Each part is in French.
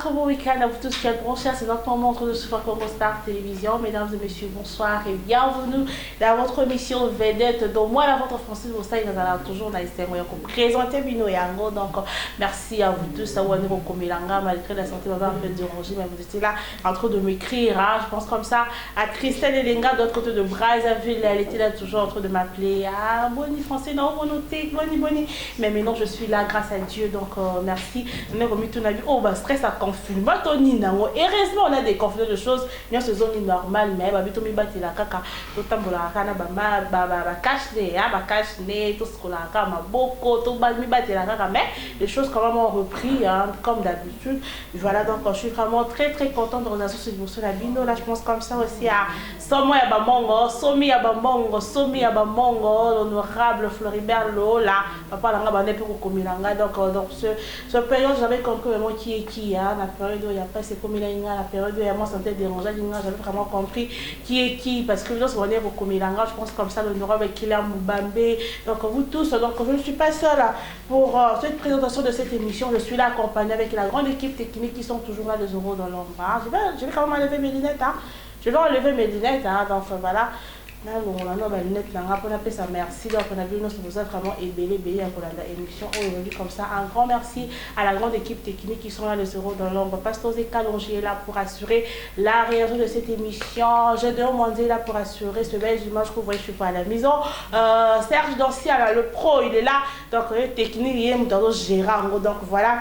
très beau week-end à vous tous qui êtes branchés. C'est notre moment de Super Congo Star Télévision. Mesdames et messieurs, bonsoir et bienvenue dans votre émission Vedette. Donc, moi, la votre Francis Bossay, nous allons toujours dans les présenter Bino Yango. Donc, merci à vous tous. À vous, Komilanga, malgré la santé, on va un peu déranger, mais vous étiez là en train de m'écrire. Hein, je pense comme ça à Christelle Elenga, de l'autre côté de Brazzaville. Elle était là toujours en train de m'appeler. Ah, Boni français, non, Boni. Mais maintenant, je suis là grâce à Dieu. Donc, merci. On est remis tout la vie. Oh, bah, stress à conflit. Heureusement, on a des conflits de choses. Nous sommes zone normale, mais tout le monde la caca. Tout le monde tout ce qu'on a, beaucoup, tout le monde la mais les choses quand même ont repris, hein, comme d'habitude. Voilà, donc je suis vraiment très contente de vous associer sur la bino. Là, je pense comme ça aussi à Somo Yabamongo, Somi Yabamongo, l'honorable Floribert Lola, papa Langa Bane pour Komilanga. Donc, ce période, j'avais compris vraiment qui est qui, hein, la période où il n'y a pas ces Komilanga, la période où il y a moi santé dérangée, j'avais vraiment compris qui est qui, parce que lorsqu'on est au Komilanga, je pense comme ça, l'honorable Kila Moubambe. Donc, vous tous, donc je ne suis pas seule pour cette présentation de cette émission. Je suis là accompagnée avec la grande équipe technique qui sont toujours là, les euros dans l'ombre. Je vais quand même enlever mes lunettes. Hein. Je vais enlever mes lunettes. Hein. Donc voilà. Là, on a mes lunettes. On appelle ça merci. Donc on a vu notre vous a vraiment ébélé pour l'émission aujourd'hui comme ça. Un grand merci à la grande équipe technique qui sont là, les euros dans l'ombre. Pastor Kalonji est là pour assurer la réalisation de cette émission. J'ai demandé là pour assurer ce bel image que vous voyez, je suis pas à la maison. Serge Dancia, le pro, il est là. Donc technique, il est dans Gérard. Donc voilà.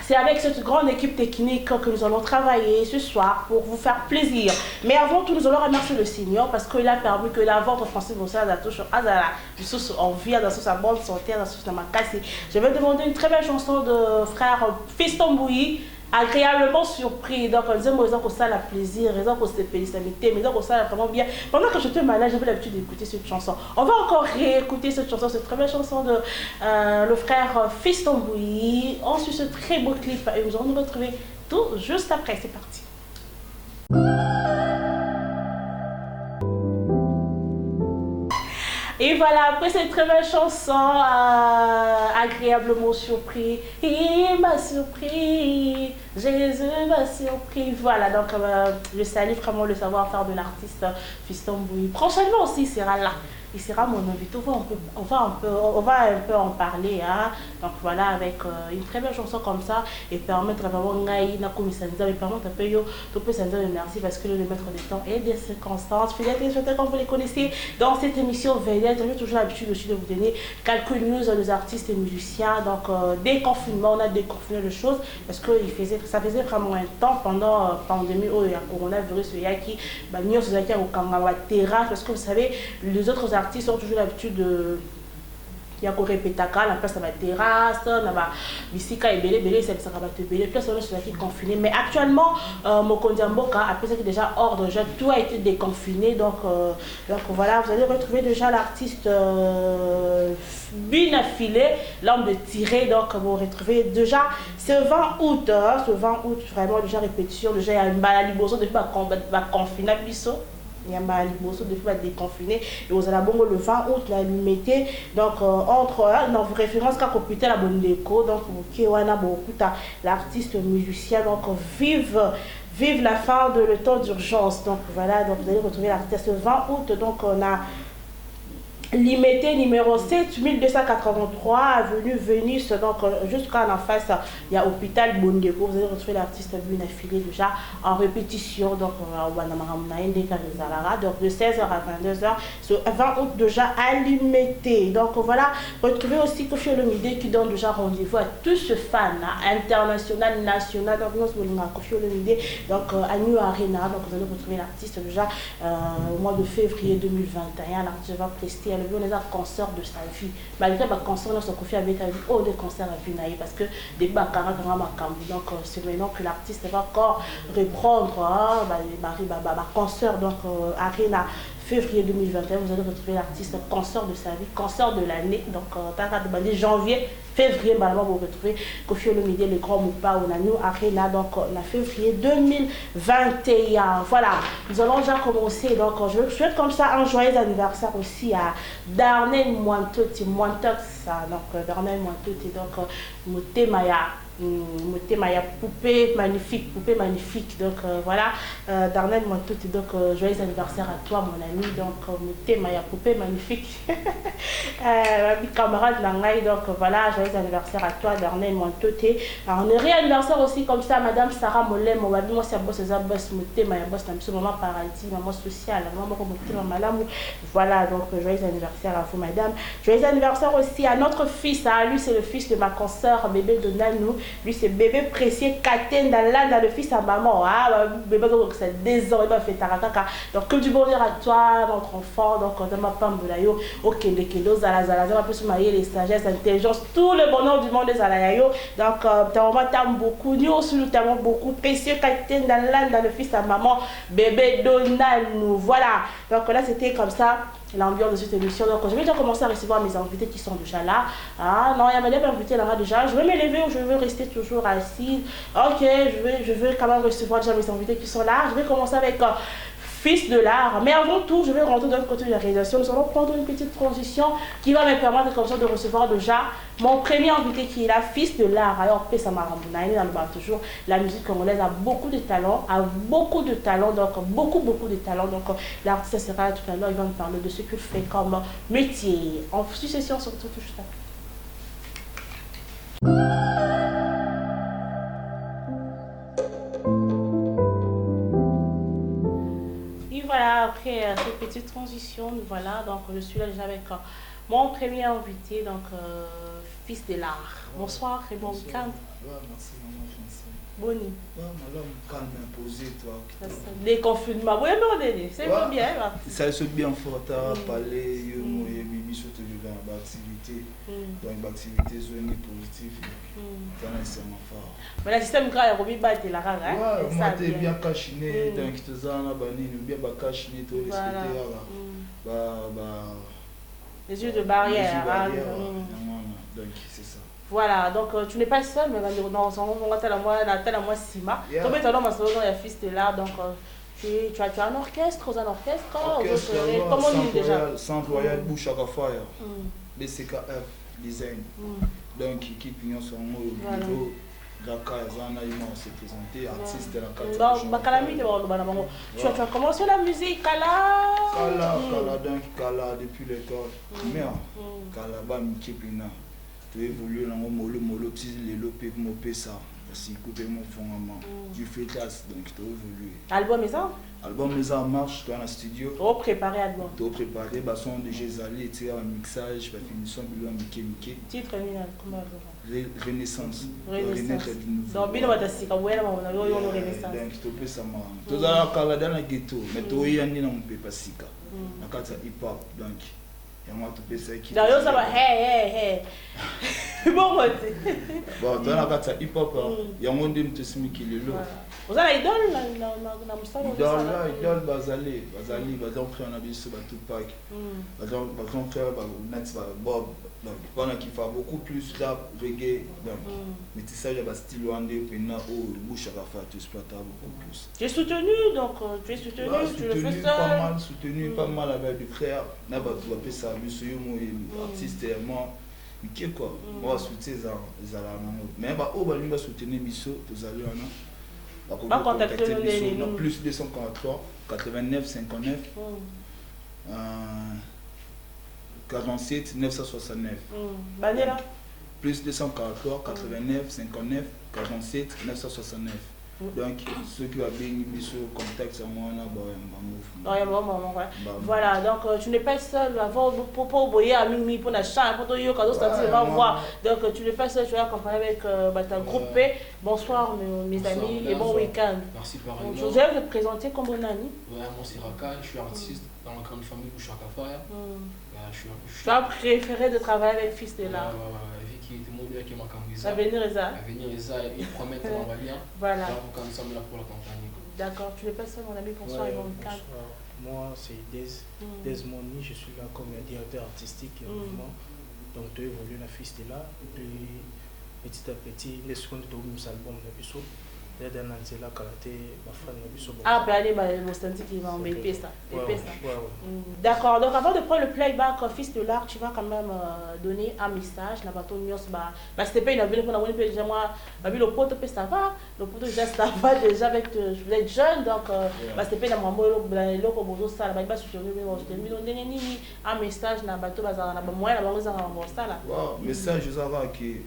C'est avec cette grande équipe technique que nous allons travailler ce soir pour vous faire plaisir. Mais avant tout, nous allons remercier le Seigneur parce qu'il a permis que la vente française à touche en vie, dans sa bonne santé, dans sa casse. Je vais demander une très belle chanson de frère Fiston Bouilly. Agréablement surpris, donc on disait moi que ça la plaisir, raison que c'est pénalité, mais donc ça vraiment bien. Pendant que j'étais malade, j'avais l'habitude d'écouter cette chanson. On va encore réécouter cette chanson, cette très belle chanson de le frère Fiston Bouilly. On suit ce très beau clip et nous allons nous retrouver tout juste après. C'est parti. Et voilà, après cette très belle chanson, agréablement surpris, il m'a surpris, Jésus m'a surpris. Voilà, donc je salue vraiment le savoir-faire de l'artiste Fiston Bouilly. Prochainement aussi, il sera là. Il sera mon invité, on va un peu en parler, hein. Donc voilà, avec une très belle chanson comme ça, et permettre vraiment Naïna comme Sanza, et permettre un peu yo, tout peut Sanza, merci parce que le maître des temps et des circonstances, fidèles et comme vous les connaissez, dans cette émission Vedette, j'ai toujours l'habitude aussi de vous donner quelques news des artistes et musiciens. Donc déconfinement, on a déconfiné les choses, parce que ça faisait vraiment un temps pendant la pandémie, où il y a coronavirus, il y a qui, nous sommes au Kangama terrasse, parce que vous savez, les autres artistes ont toujours l'habitude de il y a Pétaka, la place de la terrasse, la bisika et belé, c'est ça va te belé, place on est qui confiné. Mais actuellement, Mokondiamboka, après ça qui est déjà hors de jeu, tout a été déconfiné. Donc voilà, vous allez retrouver déjà l'artiste Bina Filé, l'homme de tiré. Donc vous retrouvez déjà ce 20 août, vraiment déjà répétition, déjà il y a une balaliboso de confiné biso. Il y a un liboso de fois déconfiné et vous allez le 20 août la limité donc entre dans vos références qu'à hôpital à Bondeko donc qui wana beaucoup l'artiste musicien donc vive la fin de le temps d'urgence. Donc voilà, donc vous allez retrouver l'artiste le 20 août. Donc on a limité numéro 7283 avenue Venus, donc jusqu'à en face il y a hôpital Bondeko. Vous allez retrouver l'artiste Buna Filé déjà en répétition, donc de 16h à 22h ce 20 août déjà à limité. Donc voilà, retrouvez aussi Kofi Olomide qui donne déjà rendez-vous à tous ce fans international, national. Donc nous sommes Kofi Olomide donc à New Arena. Donc vous allez retrouver l'artiste déjà au mois de février 2021. L'artiste va prester on est un concert de sa vie. Malgré le concert, on se confie avec des concerts à vie parce que des baccarat donc c'est maintenant que l'artiste va encore reprendre concert donc Arena février 2021. Vous allez retrouver l'artiste concert de sa vie, concert de l'année. Donc janvier, février, vous retrouvez Kofi Olomide, le grand Moupa, on a New Arena, donc la février 2021. Voilà, nous allons déjà commencer. Donc je souhaite comme ça un joyeux anniversaire aussi à Darnell Mointoti, donc Darnell Mointoti, donc Motemaya Motema, il y a poupée magnifique, donc voilà, Darnel Montouti, donc joyeux anniversaire à toi mon ami, donc Motema, il y a poupée magnifique, ma camarade Nangaï, donc voilà, joyeux anniversaire à toi Darnel Montouti. Alors on est anniversaire aussi comme ça, madame Sarah Molem, on va dire moi c'est boss, Motema, il y a boss, maman paradis, maman sociale, maman Motema, madame, voilà, donc joyeux anniversaire à vous madame, joyeux anniversaire aussi à notre fils, lui c'est le fils de ma consoeur, bébé Donanou. Lui, c'est bébé précieux, Katen, dans le fils à maman. Ah, bébé, donc c'est 2 ans, il va faire tarakaka. Donc, que du bonheur à toi, notre enfant. Donc, on m'a pas mbulayo. Ok, les kedos, zala, on va plus marier les sagesses, l'intelligence, tout le bonheur du monde des alayayo. Donc, ta maman t'aime beaucoup. Nous aussi, nous t'aimons beaucoup. Précieux, Katen, dans le fils à maman, bébé Donanou. Voilà. Donc, là, c'était comme ça l'ambiance de cette émission. Donc, je vais déjà commencer à recevoir mes invités qui sont déjà là. Ah non, il y a mes invités là déjà. Je vais m'élever ou je vais rester toujours assise. Ok, je vais quand même recevoir déjà mes invités qui sont là. Je vais commencer avec Fils de l'art. Mais avant tout, je vais rentrer d'un côté de la réalisation. Nous allons prendre une petite transition qui va me permettre comme ça de recevoir déjà mon premier invité qui est là, Fils de l'art. Alors, Pesa Marambouna, toujours la musique congolaise a beaucoup de talent, donc beaucoup de talent. Donc l'artiste sera là tout à l'heure, il va me parler de ce qu'il fait comme métier. En succession, on se retrouve tout juste après. Voilà, après cette petite transition, voilà, donc je suis là déjà avec mon premier invité, donc Fils de l'art. Bonsoir et bon week-end. Merci, maman Francine. Bonne. Madame, calme, imposé, toi. Les confinements, oui, mais c'est bien. Ça se bien fort à parler, bibi surtout dans l'activité. Donc, l'activité zone positive, c'est nécessairement fort. Mais le système grave, il y a des la rare. Oui, moi, tu es bien cachiné, donc tu es bien cachiné, tu es respecté. Les yeux de barrière. Donc, c'est ça. Voilà, donc tu n'es pas seul, mais on va tel à moi Sima. Comme étant dans ma salon, il y a Fils de l'art, donc tu as un orchestre, comment on dit déjà? Centre Royal Bouchaka Fire, BCKF, design. Donc, équipe Union son mot, niveau, Dakar, Zana, ils s'est présenté, artiste de la carte. Tu as commencé la musique, Kala, depuis l'école primaire, Kala, Bam, Kipina. Tu évolues dans le molo, petit lélopé, mon pesa, si coupé mon fond à main. Tu fais classe, donc tu évolues. Album est ça? Album les en marche, tu es dans le studio. Tu as préparé album. Tu as préparé, son déjà allé, tu as un mixage, finition, bilan, Mickey. Titre comment Renaissance. Donc, bien, on va t'assurer, on a eu Renaissance. Donc, tu peux ça, tu as dans le ghetto, mais tu as un peu de pasika. Tu as hip-hop, donc. D'ailleurs, ça va, hey. Bon, tu as hip-hop, il y a un monde qui est là. Vous avez idole, idole, Bazali, on a vu ce Tupac, Bob, donc pendant qu'il fait beaucoup plus de reggae, mais tu sais, il y a style rwandais, puis il y a bouche à faire, tu exploites beaucoup plus. Tu es soutenu, donc tu es soutenu, tu le fais seul. Soutenu pas mal avec du frère, tu as ça, monsieur, artiste, moi, mais quoi, moi, je soutiens les alarmes. Mais on va soutenir Misso, tous allés en a. Contacter plus 243 89 59 47 969. Plus 243 89 59 47 969. Donc, ceux qui ont bien mis sur contact, c'est moi, voilà, donc tu n'es pas seul avant pour boyer à Mimi pour la chambre, pour te cadeau, donc tu n'es pas seul, tu es accompagné avec ta groupe P. Bonsoir mes amis et bon week-end. Merci par exemple. Je vais te présenter comme Bonani. Moi c'est Raka, je suis artiste dans la grande famille Bouchaka Fire. Tu as préféré de travailler avec Fils de l'art. Qui était mon qui m'a camisé. Avenir Eza. Ils promettent qu'on va bien. Voilà. Donc nous sommes là pour l'accompagner. D'accord, tu n'es pas seul mon ami, bonsoir et bon week-end. Moi c'est Desmoni, je suis là comme directeur artistique et mouvement. Donc tu évolues la Fils de l'art. Petit à petit, les secondes de album de Bissot. L'aide d'un Anzela Karaté, ma femme n'a vu sur Ah, peut aller l'ostenti qui va en BP ça. Ouais. D'accord, donc avant de prendre le playback Fils de l'Art, tu vas quand même donner un message. La bateau Nios, c'était pas une avenue pour la déjà moi, le pote ça va, le pote déjà ça va déjà avec, je voulais être jeune, donc c'était pas une maman, le ça, la balle sur un message, la bateau, la moyen, la banque, ça là. Message, je savais que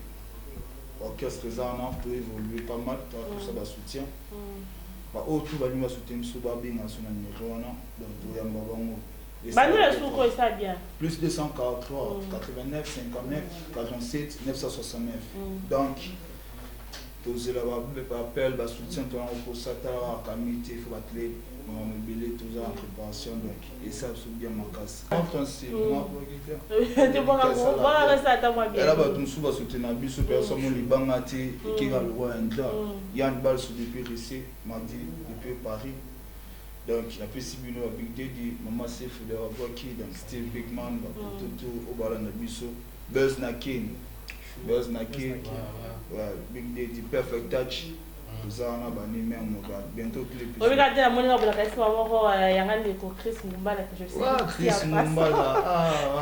l'orchestre Zana peut évoluer pas mal, tout ça va soutien. Tout va nous soutenir sur Babing à son numéro, donc bien. Plus 243, 89, 59, 47, 969. Donc, poser l'appel, soutien, pour ça, il faut atteler, mobiliser tout ça en préparation. Et ça, c'est bien ma casse. En principe, moi, elle a battu sous va soutenir un bus, personne qui bangati, qui a le roi indien. Il y a une balle sur depuis ici, m'a dit, depuis Paris. Donc, il y a plus de Big Daddy, Maman Sef, de Waki, donc Steve Bigman, Toto, Obala Nabiso, Buzz Nakin, Big Daddy, Perfect Touch. Nous avons bientôt clip. Regardez la monnaie de la Chris Mumbala que je sais. Chris Mumbala.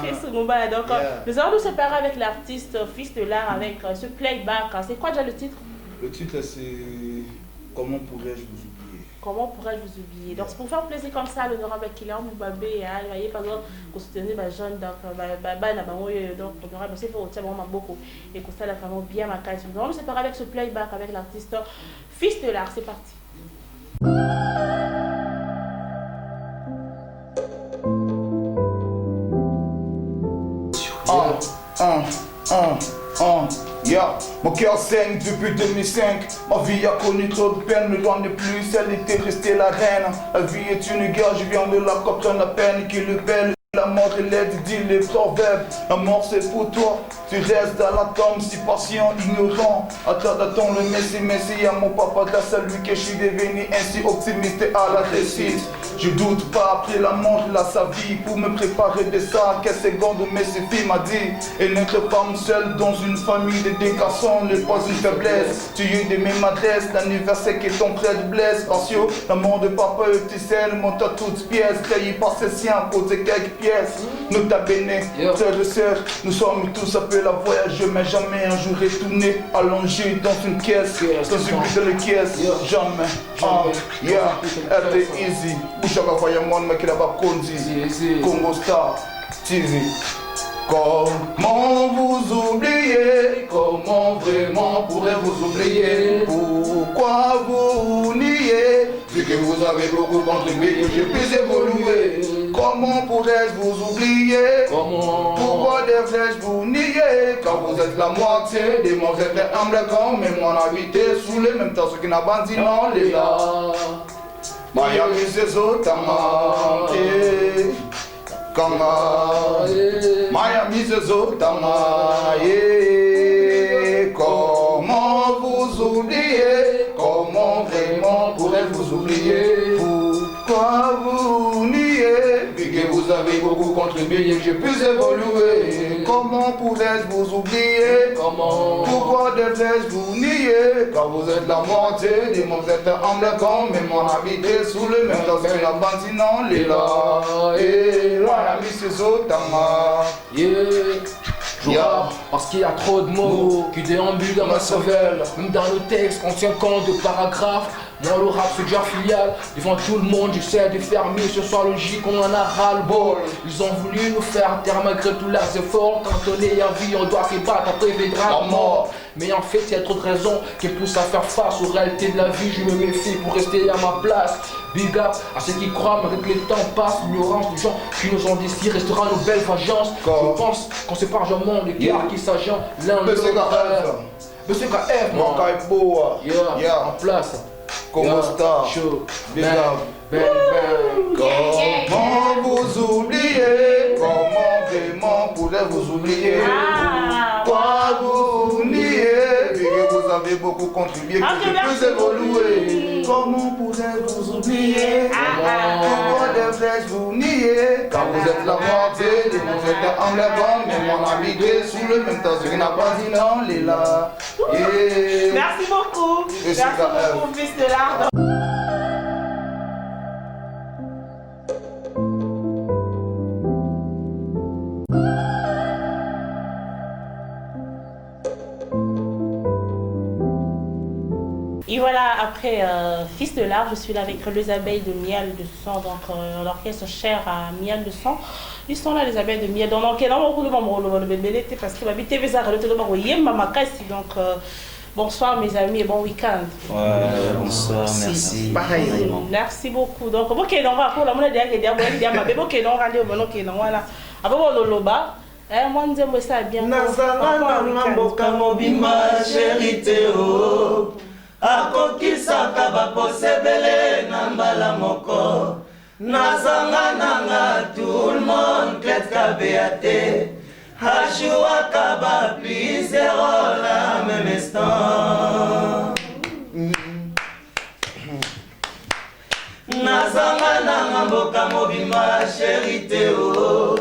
Chris Mumbala. Donc, nous allons nous séparer avec l'artiste Fils de l'Art avec ce playback. C'est quoi déjà le titre? Le titre, c'est Comment pourrais-je vous oublier? Comment pourrais-je vous oublier? Donc, c'est pour faire plaisir comme ça, l'honorable Kylian Moubabé, vous voyez, par exemple, pour soutenir les jeunes, donc, l'honorable aussi fait vraiment beaucoup. Et que ça, la vraiment bien ma case. Nous allons nous séparer avec ce playback avec l'artiste Fils de l'Art. C'est parti. Yeah. Mon cœur saigne depuis 2005. Ma vie a connu trop de peine, ne doit ne plus, elle était restée la reine. La vie est une guerre, je viens de la comprendre la peine qui le belle. La mort est laide, dit les proverbes. La mort c'est pour toi, tu restes dans la tombe si patient, ignorant. Attends le messie à mon papa, grâce à lui que je suis devenu ainsi optimiste à la réussite. Je doute pas après la mort, là sa vie pour me préparer de ça. Quelques secondes, mais ce fille m'a dit. Et n'être pas seule dans une famille de deux garçons n'est pas une faiblesse. Tu es de mes madresses, l'anniversaire que ton frère blesse. Parce que la mort de papa et petit sel monte à toutes pièces. Taillé par ses siens, poser quelques pièces. Nous t'a béné, frères et sœurs, nous sommes tous appelés à voyager, mais jamais un jour retourner allongé dans une caisse, dans une petite caisse, jamais. Yeah, elle était easy. Bouchaka voyage moi, mais qu'il a pas conduit. Congo Star, TV. Comment vous oublier? Comment vraiment pourrais vous oublier? Pourquoi vous nier? Vu que vous avez beaucoup contribué, j'ai pu évoluer. Comment pourrais-je vous oublier? Comment? Pourquoi devrais-je vous nier? Quand vous êtes la moitié des mots, vous êtes humble quand même on a habité sous les mêmes temps, ceux qui n'ont pas dit non, les gars. Miami, c'est Zotama. Kama Miami Zotama. Comment vous oublier? Comment vraiment pourrais-je vous oublier? Pourquoi vous nier? Vu que vous avez beaucoup contribué, j'ai pu évoluer. Comment pourrais-je vous oublier? Comment? Pourquoi devrais-je vous nier? Car vous êtes la moitié des mots, vous êtes humble quand même on habité sous le même dans la bande, non les là. Et là, la mise c'est Zotama. Parce qu'il y a trop de mots qui déambulent dans ma cervelle. Même dans le texte, on tient compte de paragraphes. Moi le rap c'est déjà filial. Devant tout le monde j'essaie de faire mieux. Ce soir logique on en a ras-le-bol. Ils ont voulu nous faire taire malgré tous leurs efforts. Quand on est en vie on doit se battre, après viendra la mort. Mais en fait il y a trop de raisons qui poussent à faire face aux réalités de la vie. Je me méfie pour rester à ma place. Big up à ceux qui croient malgré que le temps passe. L'ignorance des gens qui nous ont dit si restera nos belles vengeances. Je pense qu'on sépare jamais les gars qui s'agent l'un de l'autre. Monsieur KF, mon Kaiboa, en place. Congo Star, Big up. Comment vous oublier? Comment vraiment pourrais vous oublier? Pourquoi vous nier? Vu que vous avez beaucoup contribué, que je peux évoluer. comment pourrais-vous oublier? Comment devrais-je vous nier? Car vous êtes la moitié de mon frère en lèvant, mais mon ami est sous le même temps, ce qui n'a pas dit non, il est là. Merci beaucoup. Merci beaucoup, fils de l'art. Et voilà, après Fils de l'art, je suis là avec les abeilles de miel de sang, donc l'orchestre cher à miel de sang. Ils sont là, les abeilles de miel. Donc, parce que donc bonsoir mes amis et bon week-end. Ouais, bonsoir, merci. Pareil. Merci beaucoup. Donc, ok, on va pour la monnaie moi, je ça bien. Akokisaka baposebele na mbala moko nazanga nanga tout le monde clete kabeate hashuaka ba plus zéro la même instant nazanga nanga mboka mobimba chéri o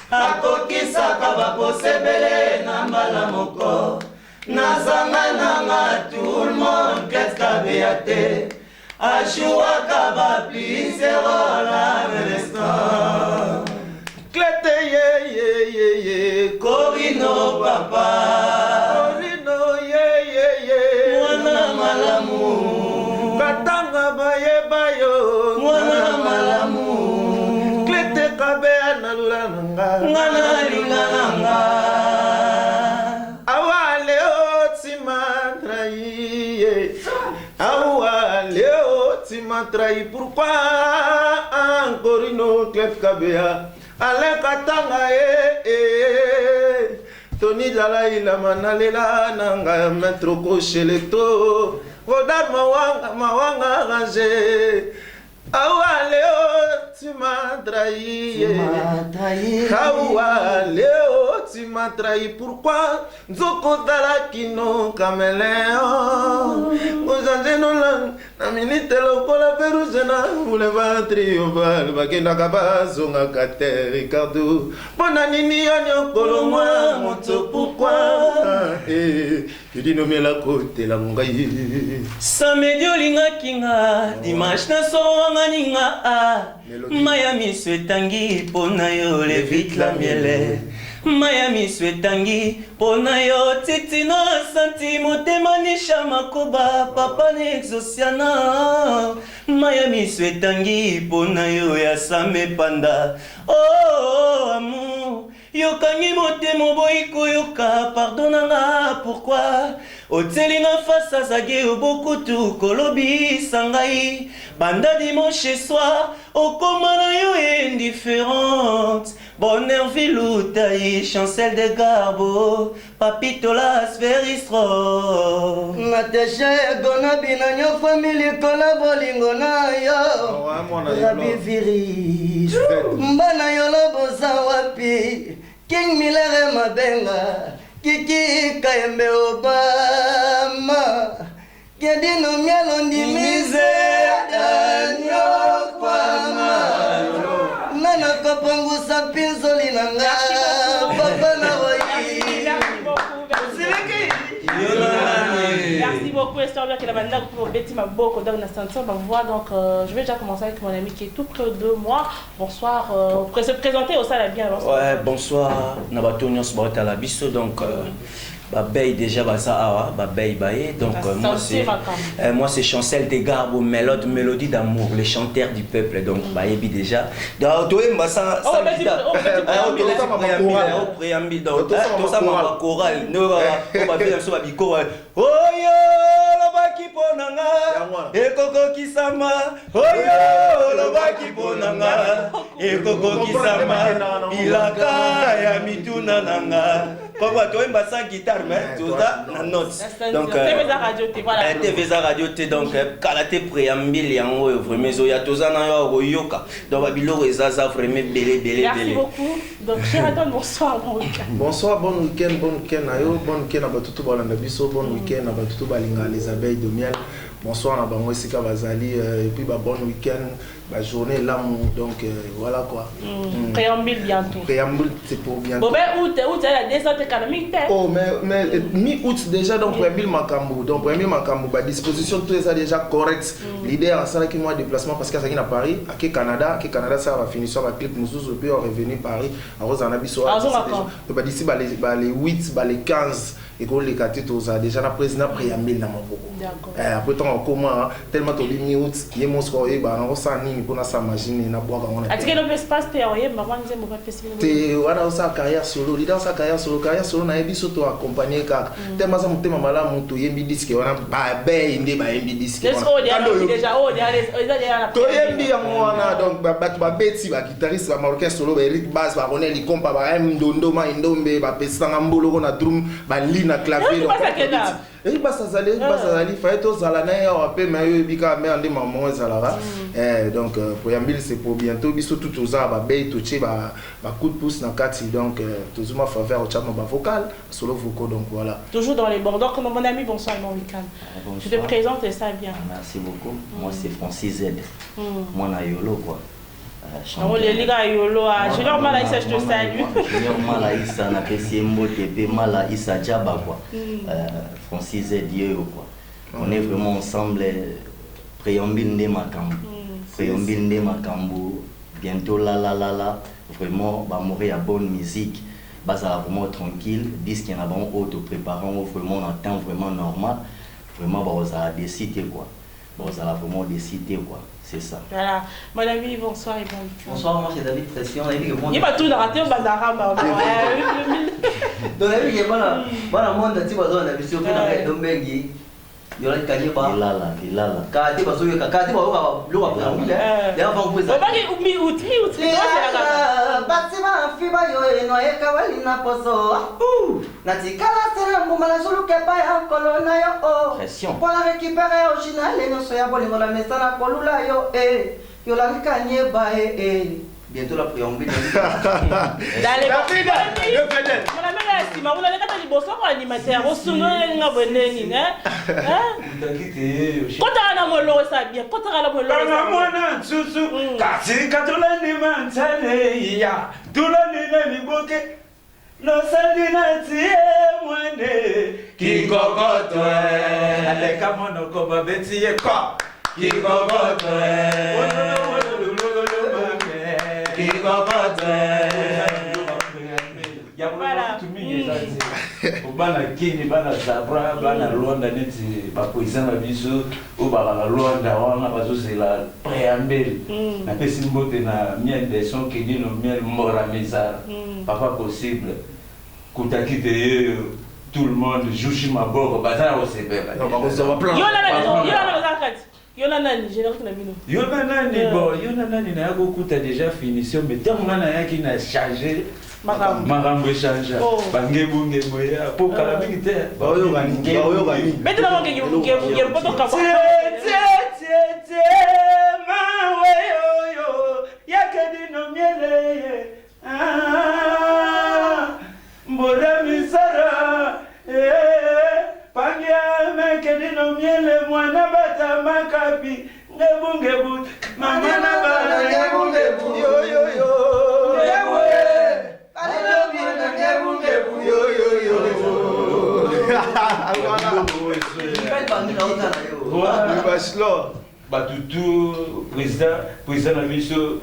akokisaka baposebele na mbala moko nazanga nanga tout le monde qu'est-ce qu'abeate Ashouaka ba plus zéro la même instant Clété ye Corino papa Corino ye Mwana malamu Katanga baye bayo Mwana malamu Clété kabea na lulananga Ngana lulananga Tu m'as trahi, pourquoi encore une autre clef kabea Alain Katanga Tony Dala ila manalela nanga metro kosheleto Vodar mawanga rangé Awa Léo, tu m'as trahi. Awa Léo, tu m'as trahi. Pourquoi? Nzoko tala kino caméléon. Ozanze nolang, na minute lokola peruzena. Boulevard triomphal, bakenda kabazo nga kate Ricardo. Bona nini yanyo kolomwa moto pourquoi? Tu dis nommer la côte la mongaye. Samedi olinga kinga, dimanche na soanga ninga. Miami swetangi pona yo le vite la miele. Miami swetangi pona yo titi no santi motema ni shamakoba papa ne exosiana. Miami swetangi pona yo ya same panda. Oh amour. Yokangi motema boyiko yoka pardonnanga pourquoi Otelinga face à zage obokutu kolobi sangai banda dimanche soir okomana yo indifférente bonheur viloutai chancel de garbo papitolas very strong Natasha gonna bina nyo family kola bolingo na yo Rabi viris mbana yo loboza wapi King Miller Mabenga, Kiki Kayembe Obama, Kedino Mielondi Misère, Danyo Kwama, Nana Kopangu Sapinzoli Nanga, Papa Naroyi. Merci beaucoup, Esther, qui a demandé pour Betty Maboko dans la chanson, ma voix. Donc, je vais déjà commencer avec mon ami qui est tout près de moi. Bonsoir, se présenter au salon bien. Ouais, bonsoir, Nabatonios Bortalabiso. Donc, Babeille déjà, Babeille Baye. Donc, moi, c'est Chancel des Garbo, mélodie d'amour, les chanteurs du peuple. Donc, Bayebi déjà. Donc, toi, ça, préambule, donc, tout ça, ma chorale. Oh yo, lobaki ponanga, ekoko kisama. Oh yo, lobaki ponanga, ekoko kisama. Ilaka ya mituna nanga. Papa, toi, il m'a sans guitare, mais tout ça, na note. Donc, TVza Radio T, voilà. TVza Radio T, donc, kalate préambule, yango, vraiment, zoya, toza na yo, yoka. Donc, babilo, ezaza, vraiment, belé. Merci beaucoup. Donc, Sheraton, bonsoir, bon week-end. Bonsoir, bon week-end, ayo, bon week-end, abatutu balanda biso, bon week-end, abatutu balinga, les abeilles de miel. bonsoir na bango esika bazali et puis bon week-end journée là donc voilà quoi. Préambule bientôt. Préambule c'est pour bientôt. Bon ben août la descente économique. Oh mais mi-août déjà donc préambule makambo donc préambule makambo disposition tout ça déjà correct. L'idée en ça qui moi déplacement parce que ça à Paris à Canada ça va finir sur la clip nous puis on revenir Paris à Rosanabiso. Bah d'ici les 8 les 15 et que les cathétos a déjà la président préambule dans mon beaucoup. Après tant comment tellement to mi-août ni mon score on s'en pour na sa machine na boire on a. Est-ce que le espace te oye maman nous aime pas festival. Te wana sa carrière solo leader sa carrière solo na ebiso to accompagner kaka. Tellement ça mutema mala mutu yembi disque wana ba be inde ba yembi disque. Est-ce que déjà to yembi ya mwana donc ba beti ba guitariste ba marocain solo ba Eric Bass ba Ronel Likompa ba Ndondo ma Indombe ba pesanga mbolo na drum ba lina clavier donc. Et ça zali fait aux alana ya pe mayo bika me ande maman zalara donc préambule c'est pour bientôt biso tout aux ba bay toucher ba coup de pouce na kati donc toujours ma faveur au chat ba vocal solo vocal donc voilà toujours dans les bords donc mon ami bonsoir mon week-end je te présente et ça bien merci beaucoup moi c'est Francis Z moi na yolo quoi on les liga yolo Junior Malaïsa je te salue Junior Malaïsa na PCMO TP Malaïsa Djaba quoi Francis Z quoi on est vraiment ensemble préambule de makambo préambule de makambo bientôt là vraiment va mourir à bonne musique bah ça va vraiment tranquille disque y en a bon auto préparant vraiment en temps vraiment normal vraiment bah ça a décidé quoi bon ça a vraiment décidé quoi. C'est ça. Voilà. Mon ami, bonsoir et bon week-end. Bonsoir, moi c'est David Pression. Il va tout rater au Bandarama. Donc, il y a voilà, moi, tu vas dans la vision que dans le Bengi. Il y a le Kanyeba. Il a là. Quand tu vas sur le Kati, tu vas après un mille. Il y a un bon peu. Bâtiment Fiba yo noye kawali na poso. Natikala sera mbumala sulu kepa ya kolona yo. Pression. Pour la récupérer au final et nous soya bolingo la mesana kolula yo yo la Kanyeba bientôt la préambule. D'aller mon ami là si ma vous allez quand il bosse pour animateur au suno nga boneni quand tu as mon loro ça bien quand tu as mon loro ça mwana susu kasi katola ni mantale ya tulani ni boke no sandina tie mwende kikokotwe aleka mono ko babetie kwa kikokotwe bana kini bana zabra bana Rwanda neti bapoisana biso o bala Rwanda wana bazozela préambule na pesi mbote na miel de son kini no miel mora mezara papa possible kutakite tout le monde jushi maboko bazana osebela Yona nani générique na bino Yona nani bon Yona nani na yako kuta déjà finition mais tant mana yaki na charger marambo changer bangebunge moya pour kala mingi te baoyo bani maintenant on nge poto kabo tie mawe yo yake dino miele mbora misara pangia meke dino miele mwana bata makapi ngebungebu mwana bata ngebungebu yo batutu président na biso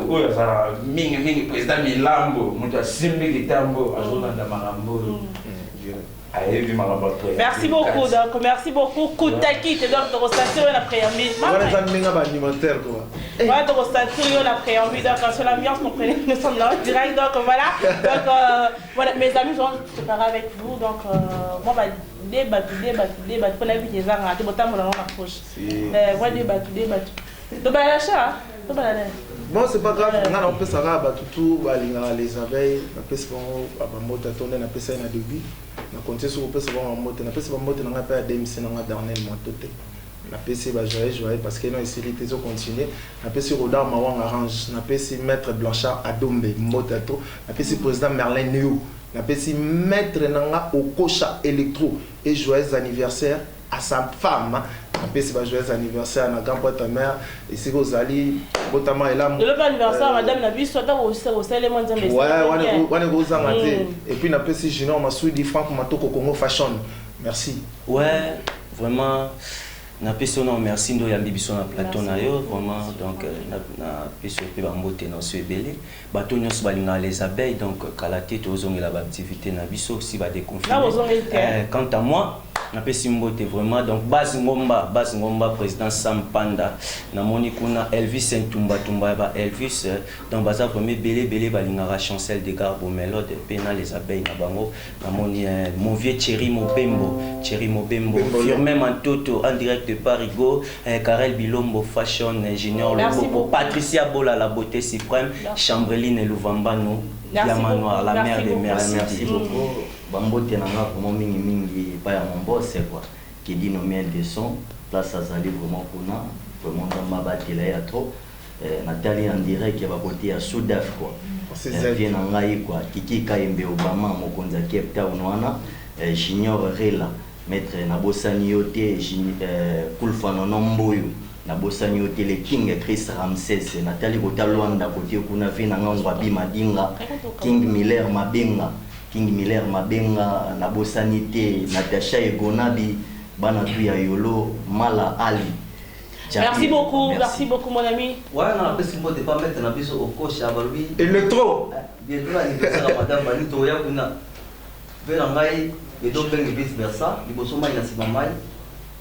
oyo azala mingi président milambo moto asimbi kitambo azolanda makambo merci beaucoup donc merci beaucoup Koutaki te donc constater la préambule voilà ça n'enga ba alimentaire quoi voilà donc constater la préambule donc sur l'ambiance comprenez nous sommes là en direct donc voilà donc voilà mes amis vont se préparer avec vous donc moi va débat pour la vie des arts à botam dans la poche voilà débat donc bah l'achat donc bah bon c'est pas grave on peut ça va tout les abeilles on peut se faire mota tourner on peut ça na début na compter sur on peut se faire mota na peut se faire mota na pas DMC na dernier mois toté na PC ba joyeux parce que non essayé de continuer na PC Rodar Mawang Arrange na PC maître Blanchard Adombe mota to na PC président Merlin Néo na PC maître nanga Okocha Electro et joyeux anniversaire à sa femme napesi bajoyeux anniversaire na grand pote ta mère esika ozali botama elamu le anniversaire madame na biso ata osalema nzambe wana ekozanga te et puis napesi Junior Masudi Franck Matoko Congo Fashion merci. Ouais, vraiment na personne merci ndo yambi biso na plateau na yo vraiment donc na peso pe ba mbote na so ebele bato nyonso balinga les abeilles donc kalaté tozongela ba activité na biso si ba déconfiner. Quant à moi na pesi mbote vraiment donc Bas Ngomba président Sam Panda na moni kuna Elvis Ntumba ba Elvis donc baza premier belé balinga chancel de garbo mélode pe na les abeilles na bango na moni mon vieux Thierry Mobembo firmé Mantoto en direct de Parigo, Karel Bilombo Fashion Ingénieur Lobo, Patricia Bola la beauté suprême, Chambreline et Louvambano, Diamant Noir, la mère des mères. Merci beaucoup. Bambote nanga vraiment mingi pas à mon boss quoi. Qui dit nos miens de son, place à Zali vraiment kuna, vraiment dans ma batterie là trop. Nathalie en direct qui va beauté à Soudaf quoi. Vient nanga quoi. Kiki Kaimbe Obama mokonza Cape Town wana, Junior Rela. Maître Nabosani Yote, Kulfano Nomboyo, Nabosani Yote, le King Chris Ramsès, Nathalie Botalwanda, côté Kunafi, Nangwabi Madinga, King Miller Mabenga, Nabosani Te, Natasha Egonabi, Banatuya Yolo, Mala Ali. Merci beaucoup mon ami. Ouais, non, après si moi de pas mettre un biseau au coach à Balbi. Electro. Bientôt l'anniversaire à Madame Banito Yakuna. Velangai. Et donc, vice versa, il faut que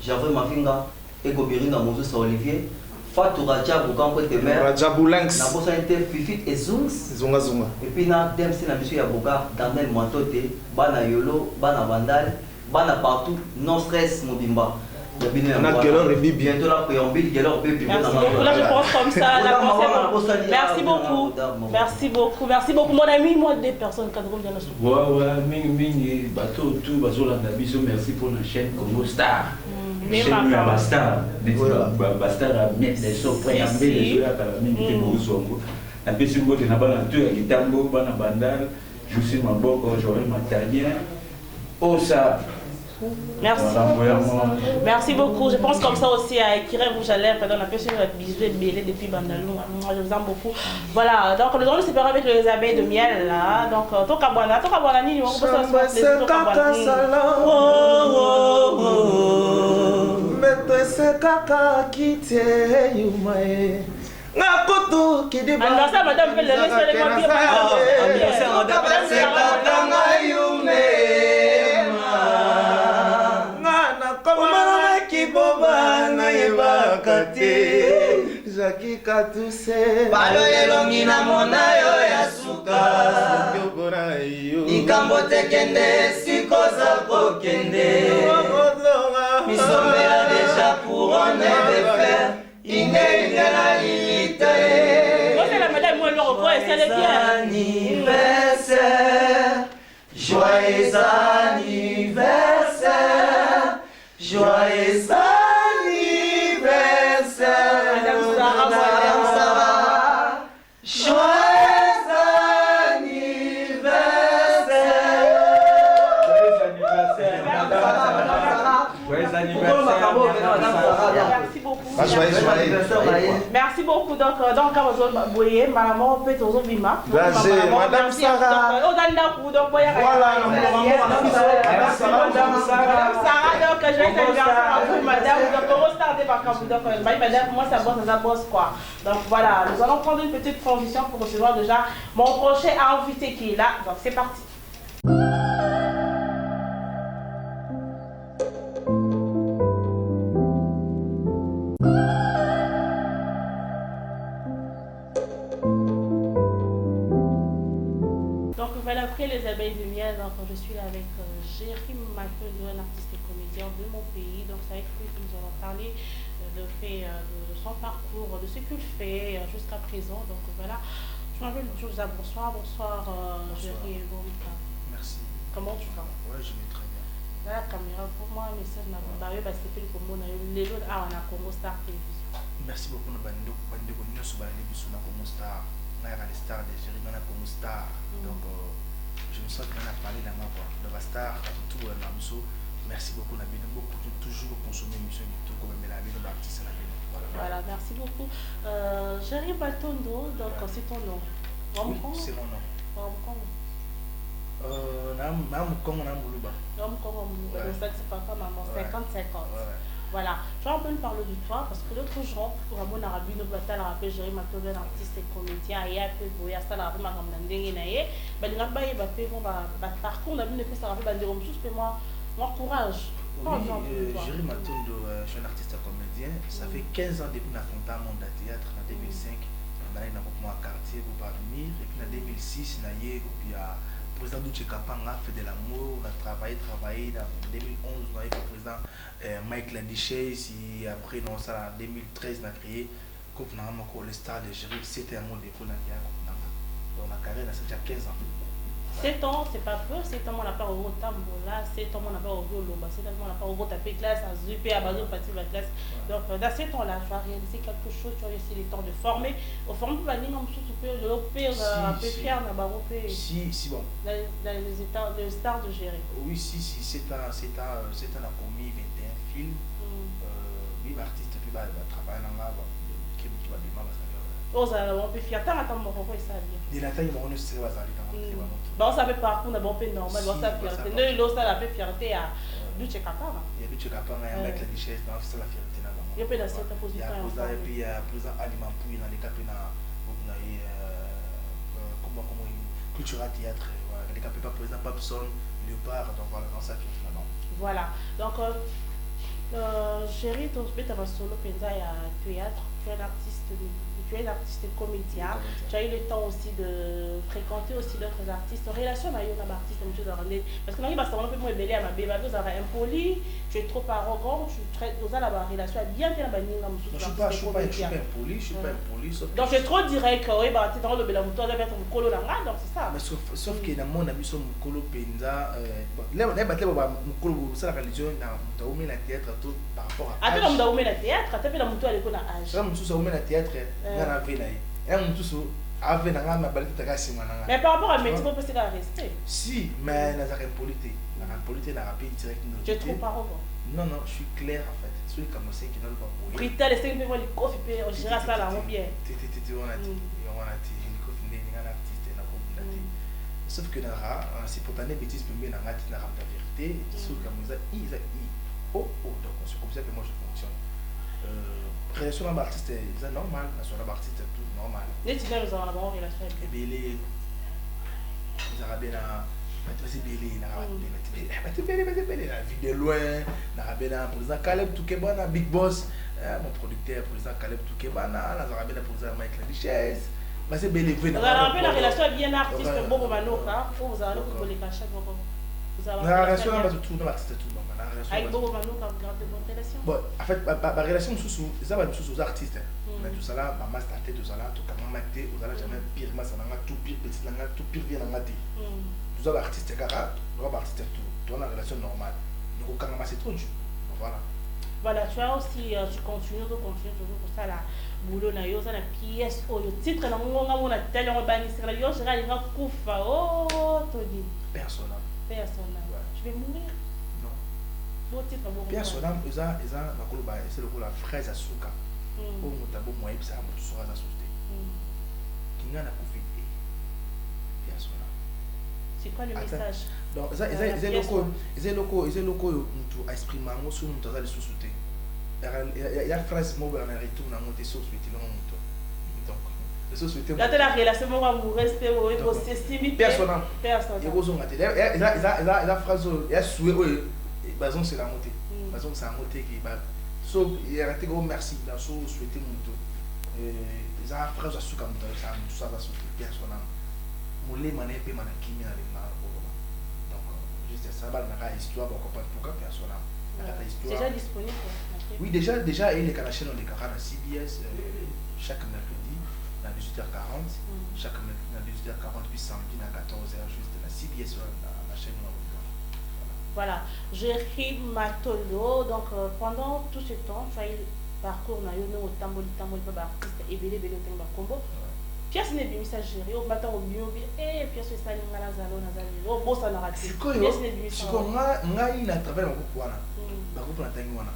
j'avais ma finga, et Gobirina Moses Olivier, Fatou Raja, Boukan Temer, Rajaboulanx, la bossa était Fifit et Zunga. Et puis, na Demsi, na monsieur Yaboga, Daniel Moitote, Bana Yolo, Bana Vandal, Bana partout, non stress, Mobimba. Bientôt la préambule, Gelor Baby. Merci beaucoup, là je pense comme ça. Merci beaucoup mon ami, moi des personnes qui ont bien la ouais, Ming, bateau, tout, merci pour la chaîne Congo Star. Chaîne Bastar. Bastar a mis les sauts préambule, les jeux à Palamine, la personne qui n'a pas la tour, qui tambo, Bana Bandal, je suis ma boque, j'aurai ma tanière. Oh ça. Merci beaucoup. Je pense comme ça aussi à Kiré Rouge à l'air pendant la personne de bisous et belé depuis Bandalou. Moi je vous aime beaucoup. Voilà, donc nous allons séparer avec les abeilles de miel là. Donc Tokabwana ni on peut s'asseoir c'est kaka kite yumae. Nakoto qui débat. Anniversaire madame fait le laisser les papiers. Anniversaire madame c'est kaka yume. Boba na yebakate Jackie Katuse Balo yelongi na mona yo ya suka Ikambo tekende sikoza kokende Misomela deja couronne de fer Inge la lilita C'est la madame moi le revoit et c'est anniversaire Joyeux anniversaire Joyeux anniversaire, Madame Sarah. Joyeux anniversaire. Joyeux anniversaire. Merci beaucoup. Merci beaucoup. Donc, vous voyez, maman, peut être aux Bima. Madame Sarah. Donc, voilà, Madame Sarah, donc, je vais te madame. Donc, on va starter par quand donc, madame, moi, ça bosse quoi. Donc, voilà, nous allons prendre une petite transition pour recevoir déjà mon prochain invité qui est là. Donc, c'est parti. Après les abeilles de miel, donc je suis là avec Jérémy Michael, un artiste et comédien de mon pays. Donc c'est avec lui que nous allons parler de son parcours, de ce qu'il fait jusqu'à présent. Donc voilà, je m'appelle Jouza, bonsoir Jérémy. Merci. Comment tu vas? Ouais, je vais très bien. Là, la caméra pour moi, un message n'a pas eu, parce que c'est le Congo, les autres, on a Congo Star Télévision. Merci beaucoup, Bando Konyo Soubali, Bissou, Congo Star. On a les stars de Jérémy, Congo Star. Donc, je me sens que on a parlé de moi, de la star, tout le monde, merci beaucoup Nabino, beaucoup toujours consommer émission du tout comme la vie de l'artiste Nabino. Voilà, merci beaucoup. Jerry Batondo, donc c'est ton nom. Oui, c'est mon nom. Kongo na Muluba. Donc ça c'est papa, maman, 50-50. Voilà, je vais un peu parler de toi parce que l'autre jour, Ramon Arabi, nous avons rappelé Jerry Batondo, un artiste et comédien, et un peu boya, ça l'a rappelé ma grande ndenge naie. Ben il n'a pas eu parcours, on a vu ne plus ça rappelé bandé comme tout, moi courage. Oui, Jerry Batondo, je suis un artiste et comédien. Ça fait 15 ans depuis que j'ai fondé un monde de théâtre en 2005. On a eu un quartier pour parvenir. Et puis en 2006, on a eu le président Douche Kapanga fait de l'amour. On a travaillé. En 2011, on a eu le président Mike Landiches. Et après, en 2013, on a créé le star de Jerry. C'était un monde de l'école. Donc ma carrière, c'est déjà 15 ans. 7 ans, c'est pas peu, 7 ans, on n'a pas au tambola, 7 ans, on n'a pas au lomba, 7 ans, on n'a pas au taper classe, à zuper, à baser, partir de la classe. Donc, dans 7 ans-là, tu vas réaliser quelque chose, tu vas essayer les temps de former. Au fond, tu vas dire, non, tu peux le pire, un peu fier, n'a pas repéré. Si, bon. Dans les stars de gérer. Oui, c'est un commis 21 films. Oui, l'artiste, puis, va travailler dans la qui va démarrer. On peut faire tant à tant mon repos et ça bien. Il a taillé mon c'est va ça bon ça fait parcours d'abord peu normal bon ça fierté ne l'eau ça la fait fierté à du check up il y a du check up il y a mettre la richesse dans la fierté là il y a peu dans cette position et puis il y a président aliment pour dans les cap na comment culture théâtre les cap pas président Papson Léopard donc voilà dans ça qui est là voilà donc Jerry ton bête va solo penza ya théâtre tu es un artiste comédien, tu as eu le temps aussi de fréquenter aussi d'autres artistes. En relation avec un artiste, parce que nous avons un peu moins belé à ma bébé, vous avez impoli, tu es trop arrogant, tu traites dans la relation bien bien la je suis pas impoli, je suis pas impoli. Donc c'est trop direct, oui, bah tu es dans le béla mouton, tu vas être un colo là, donc c'est ça. Mais sauf que dans mon ami son colo penza, là on est battu pour colo ça la religion dans au la théâtre tout par rapport à. Attends, on a la théâtre, tu as fait la mouton à l'école à âge. Ça me sous la théâtre. Mais par rapport à métier, on peut se rester. Si, mais dans la politique, n'a pas direct. Tu es trop arrogant. Non, je suis clair en fait. Celui comme c'est qui n'a pas pour. Brita, les 5 mois, les coffres, on dira ça là, on bien. On a dit, sauf que c'est pour t'amener bêtises pour mieux dans la vérité. Sauf comme ça, donc c'est comme ça que moi je fonctionne. Relation avec l'artiste, c'est normal. Relation avec l'artiste, c'est tout normal. Les Tchèques, nous avons la bonne relation avec les Arabes, la vie de loin, le président Caleb Toukebana, Big Boss, mon producteur, président Caleb Toukebana, les Arabes, le président Mike Landiches. Vous avez la relation bien artiste, Bobo Manoka, vous avez le cachet. La relation avec tout l'artiste, tout normal. Avec Bobo Manoka, vous avez de bonnes relations. Bon, en fait, la relation c'est aux artistes. Mais tout ça là, maman starté tout ça là, tout comme maté, vous allez jamais pire, mais ça n'a tout pire, petit n'a tout pire bien dans maté. Vous avez artiste cara, vous avez artiste tout, tu as une relation normale. Donc quand c'est trop dur. Voilà. Voilà, tu as aussi, tu continues toujours pour ça là. Boulot na yo, ça la pièce, oh le titre na ngonga mona tellement banissé là, yo je regarde nga kufa, oh Tony. Personnel. Je vais mourir. Non. Bon titre bon. Personnel, c'est le la fraise à souka. Au motabo moi ça mo tout sera associé. Kinga na kufite. Personnel. C'est quoi le message? Donc ça ils locaux tu exprimer ngo sur nous dans les sociétés. Il y a phrase mo ba na retour na monter sur société non moto. Donc les sociétés là la relation mo va vous rester au s'estimer personnel. Et vous ont maté. Il phrase il y a souhait bazon c'est la montée. Bazon c'est la montée qui va so il y a été gros merci dans so souhaiter moto. Les a phrase à sous comme ça tout ça va sur personnel. Mon les mané pe mané kimi na les donc juste ça va dans la histoire pour comprendre pourquoi personnel. Déjà disponible. Oui, déjà, il est à la chaîne de Carana CBS chaque mercredi à 18h40, chaque mercredi à 18h40, puis samedi à 14h, juste la CBS la chaîne. Voilà, Jerry Matolo, donc pendant tout ce temps, tu as eu parcours, au Tamboli, pas artiste, et belé, au Combo. pièce n'est bien ça gérer au matin au mieux et pièce ça ni ngala zalo na zalo au boss na raté pièce n'est bien ça nga ina travers na groupe wana ba groupe na tangi wana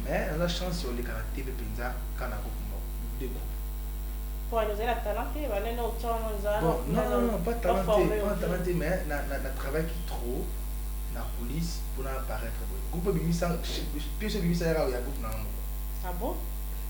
mais on a chance sur les caractères TV penza kana groupe mo de groupe pour nous la talent et ba nena au temps nous zalo non pas talenté mais na travail qui trop na police pour apparaître groupe bimisa pièce bimisa ya groupe na ah bon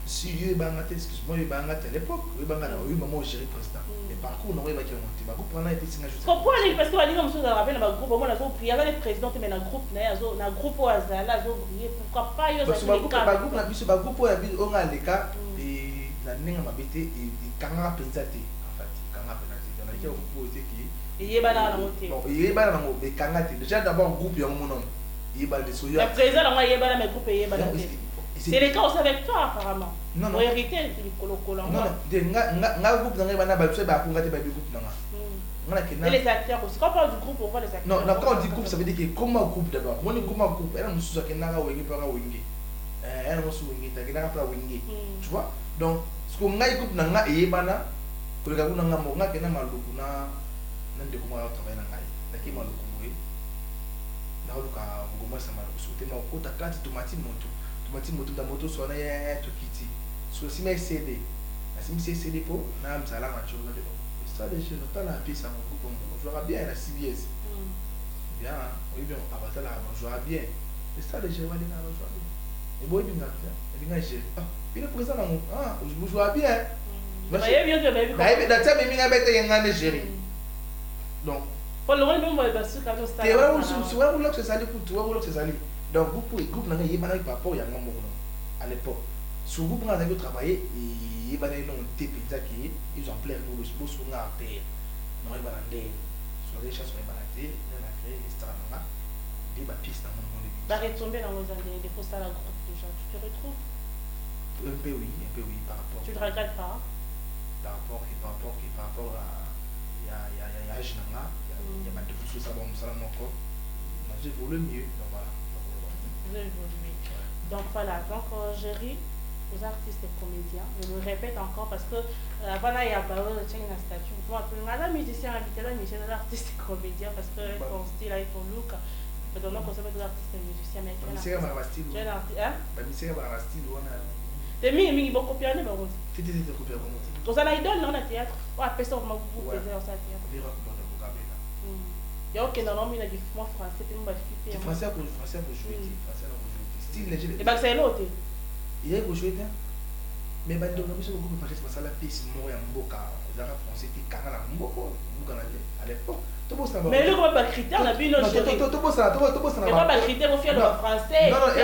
si je bangaté excuse-moi je bangaté à l'époque je bangaté oui maman gérer président mais par contre on va qui monter ba groupe na été singa juste pourquoi ni parce que on dit comme ça rappelle ba groupe moi la zo prier les présidents mais na groupe na groupe au azala zo prier pourquoi pas yo ça ba groupe na biso ba groupe ya biso on a les cas et la ninga mabete et kanga pensate en fait kanga pensate on a dit au groupe qui yeba na moté bon yeba na ngo be kanga te déjà d'abord groupe ya mon nom yeba de soya le président na yeba na mes groupe yeba na c'est le cas aussi avec toi apparemment. Non non. Pour hériter du colo. Non de nga groupe na bana ba so ba ko ngate ba bi groupe na nga. Ngana ke na. Et les acteurs aussi. Quand on parle du groupe, on voit les acteurs. Non, quand on dit groupe ça veut dire que comment groupe d'abord. Moi ni comment groupe, elle musu ça ke na ga wengi pa ga wengi. Elle musu wengi ta ke na pa wengi. Tu vois? Donc ce qu'on nga groupe na nga e bana ko le ga kuna nga mo nga ke na maluku na nde ko ma travailler na ngai. Na ke maluku we. Na ko ka ngo mo sa maluku so te na ko ta kati tomati moto. Moto da moto sona ya to kiti so si mais CD asi mi CD po na msala ma cholo de ça déjà no ta la pisa mon groupe on jouera bien la CBS bien oui bien abata la on jouera bien et ça déjà wali na jouera bien et boy bien et bien j'ai il est présent là on jouera bien mais bien de baby mais da ta mi nga bete yanga gérer donc pour le monde même ba su ka to start et voilà on le que ça lui coûte on le que ça lui donc groupe na nga yeba na par rapport ya ngamo à l'époque sur groupe na nga travailler et yeba na non te penza ki ils ont plein de boss sur na terre non yeba na ndé sur les chances yeba na té na créer histoire na des ba piste na mon monde va retomber dans nos années des postes à la groupe déjà tu te retrouves un peu oui par rapport tu le regrettes pas par rapport à ya jinanga ya ba de choses ça bon ça encore j'ai voulu mieux donc voilà évoluer. Donc voilà, donc Géry, aux artistes et comédiens, je le répète encore parce que avant il y a pas de change la statut. Moi, madame musicien invité là, musicien artiste et comédien parce que ton style et ton look, mais donc on consomme des artistes et musiciens mais musicien va style. J'ai un artiste, hein? Musicien va style on a. Des mini beaucoup copier mais bon. T'es copier bon. Donc ça l'idole dans le théâtre. Ouais, personne m'a beaucoup plaisir au théâtre. Il y a aucun nom, il y a du français, puis on va flipper. Français pour jouer, style léger. Et bah c'est l'autre. Il y a pour jouer, mais bah donc nous sommes beaucoup parce que ça la piste moi en boca, les arabes français qui carré la mboko, à l'époque. Mais le comment pas critère, on a vu une autre. Tout beau ça. Mais pas critère au fier de français. Non, ils